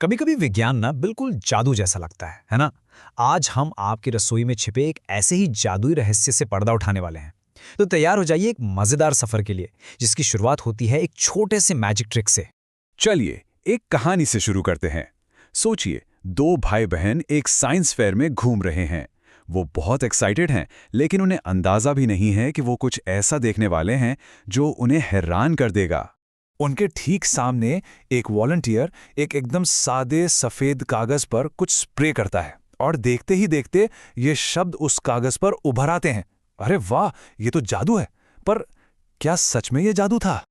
कभी कभी विज्ञान ना बिल्कुल जादू जैसा लगता है ना। आज हम आपकी रसोई में छिपे एक ऐसे ही जादुई रहस्य से पर्दा उठाने वाले हैं। तो तैयार हो जाइए एक मजेदार सफर के लिए, जिसकी शुरुआत होती है एक छोटे से मैजिक ट्रिक से। चलिए एक कहानी से शुरू करते हैं। सोचिए, दो भाई बहन एक साइंस फेयर में घूम रहे हैं। वो बहुत एक्साइटेड हैं, लेकिन उन्हें अंदाजा भी नहीं है कि वो कुछ ऐसा देखने वाले हैं जो उन्हें हैरान कर देगा। उनके ठीक सामने एक वॉलंटियर एक एकदम सादे सफेद कागज पर कुछ स्प्रे करता है और देखते ही देखते ये शब्द उस कागज पर उभर आते हैं। अरे वाह, ये तो जादू है। पर क्या सच में ये जादू था?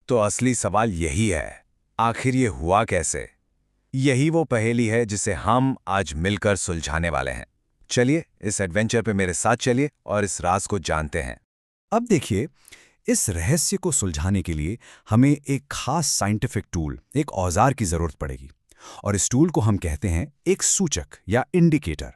तो असली सवाल यही है, आखिर ये हुआ कैसे? यही वो पहेली है जिसे हम आज मिलकर सुलझाने वाले हैं। चलिए इस एडवेंचर पे मेरे साथ चलिए और इस राज को जानते हैं। अब देखिए, इस रहस्य को सुलझाने के लिए हमें एक खास साइंटिफिक टूल, एक औजार की जरूरत पड़ेगी। और इस टूल को हम कहते हैं एक सूचक या इंडिकेटर।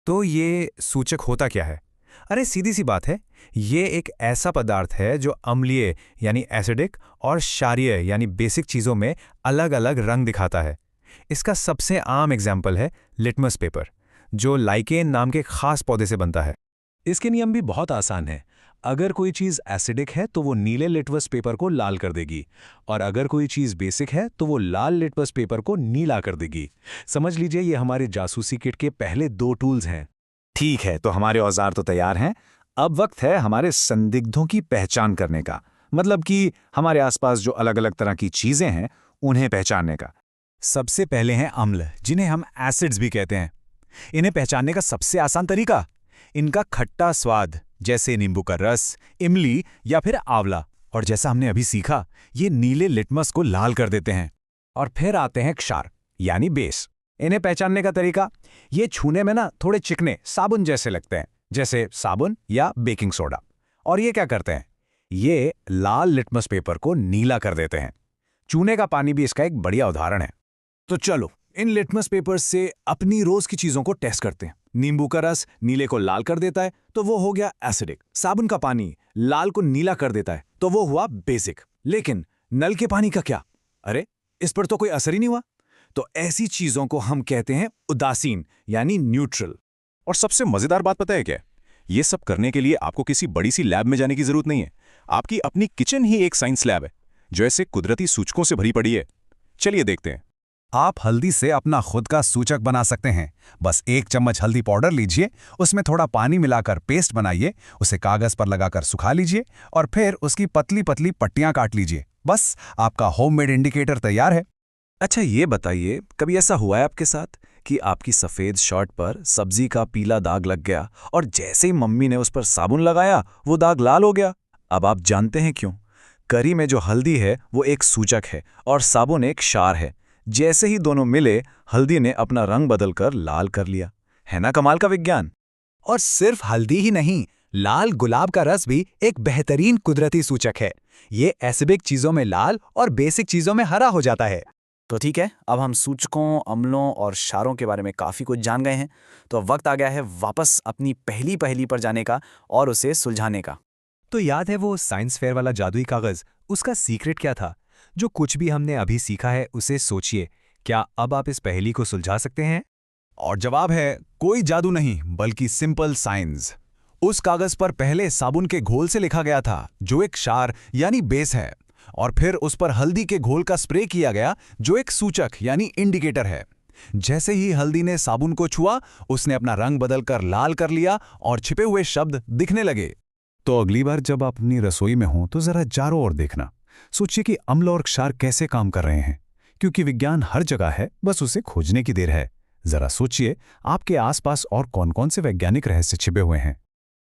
तो ये सूचक होता क्या है? अरे सीधी सी बात है, ये एक ऐसा पदार्थ है जो अम्लीय यानी एसिडिक और क्षारीय यानी बेसिक चीज़ों में अलग अलग रंग दिखाता है। इसका सबसे आम एग्जाम्पल है लिटमस पेपर, जो लाइकेन नाम के खास पौधे से बनता है। इसके नियम भी बहुत आसान है। अगर कोई चीज़ एसिडिक है तो वो नीले लिटमस पेपर को लाल कर देगी, और अगर कोई चीज़ बेसिक है तो वो लाल लिटमस पेपर को नीला कर देगी। समझ लीजिए, ये हमारे जासूसी किट के पहले दो टूल्स हैं। ठीक है, तो हमारे औजार तो तैयार हैं। अब वक्त है हमारे संदिग्धों की पहचान करने का, मतलब कि हमारे आसपास जो अलग अलग तरह की चीजें हैं उन्हें पहचानने का। सबसे पहले हैं अम्ल, जिन्हें हम एसिड्स भी कहते हैं। इन्हें पहचानने का सबसे आसान तरीका, इनका खट्टा स्वाद, जैसे नींबू का रस, इमली या फिर आंवला। और जैसा हमने अभी सीखा, ये नीले लिटमस को लाल कर देते हैं। और फिर आते हैं क्षार यानी बेस। इन्हें पहचानने का तरीका, ये छूने में ना थोड़े चिकने साबुन जैसे लगते हैं, जैसे साबुन या बेकिंग सोडा। और ये क्या करते हैं? ये लाल लिटमस पेपर को नीला कर देते हैं। चूने का पानी भी इसका एक बढ़िया उदाहरण है। तो चलो इन लिटमस पेपर से अपनी रोज की चीजों को टेस्ट करते हैं। नींबू का रस नीले को लाल कर देता है, तो वो हो गया एसिडिक। साबुन का पानी लाल को नीला कर देता है, तो वो हुआ बेसिक। लेकिन नल के पानी का क्या? अरे इस पर तो कोई असर ही नहीं हुआ। तो ऐसी चीजों को हम कहते हैं उदासीन यानी न्यूट्रल। और सबसे मजेदार बात पता है क्या? ये सब करने के लिए आपको किसी बड़ी सी लैब में जाने की जरूरत नहीं है। आपकी अपनी किचन ही एक साइंस लैब है, जो ऐसे कुदरती सूचकों से भरी पड़ी है। चलिए देखते हैं। आप हल्दी से अपना खुद का सूचक बना सकते हैं। बस 1 चम्मच हल्दी पाउडर लीजिए, उसमें थोड़ा पानी मिलाकर पेस्ट बनाइए, उसे कागज पर लगाकर सुखा लीजिए और फिर उसकी पतली पतली पट्टियां काट लीजिए। बस आपका होममेड इंडिकेटर तैयार है। अच्छा ये बताइए, कभी ऐसा हुआ है आपके साथ कि आपकी सफ़ेद शर्ट पर सब्जी का पीला दाग लग गया और जैसे ही मम्मी ने उस पर साबुन लगाया वो दाग लाल हो गया? अब आप जानते हैं क्यों। करी में जो हल्दी है वो एक सूचक है और साबुन एक क्षार है। जैसे ही दोनों मिले, हल्दी ने अपना रंग बदलकर लाल कर लिया। है ना कमाल का विज्ञान? और सिर्फ हल्दी ही नहीं, लाल गुलाब का रस भी एक बेहतरीन कुदरती सूचक है। ये एसिडिक चीजों में लाल और बेसिक चीजों में हरा हो जाता है। तो ठीक है, अब हम सूचकों, अम्लों और क्षारों के बारे में काफ़ी कुछ जान गए हैं। तो अब वक्त आ गया है वापस अपनी पहली पहेली पर जाने का और उसे सुलझाने का। तो याद है वो साइंस फेयर वाला जादुई कागज? उसका सीक्रेट क्या था? जो कुछ भी हमने अभी सीखा है उसे सोचिए, क्या अब आप इस पहेली को सुलझा सकते हैं? और जवाब है कोई जादू नहीं, बल्कि सिंपल साइंस। उस कागज पर पहले साबुन के घोल से लिखा गया था, जो एक क्षार यानी बेस है, और फिर उस पर हल्दी के घोल का स्प्रे किया गया, जो एक सूचक यानी इंडिकेटर है। जैसे ही हल्दी ने साबुन को छुआ, उसने अपना रंग बदलकर लाल कर लिया और छिपे हुए शब्द दिखने लगे। तो अगली बार जब आप अपनी रसोई में हों तो जरा चारों ओर देखना। सोचिए कि अम्ल और क्षार कैसे काम कर रहे हैं, क्योंकि विज्ञान हर जगह है, बस उसे खोजने की देर है। जरा सोचिए, आपके आसपास और कौन-कौन से वैज्ञानिक रहस्य छिपे हुए हैं।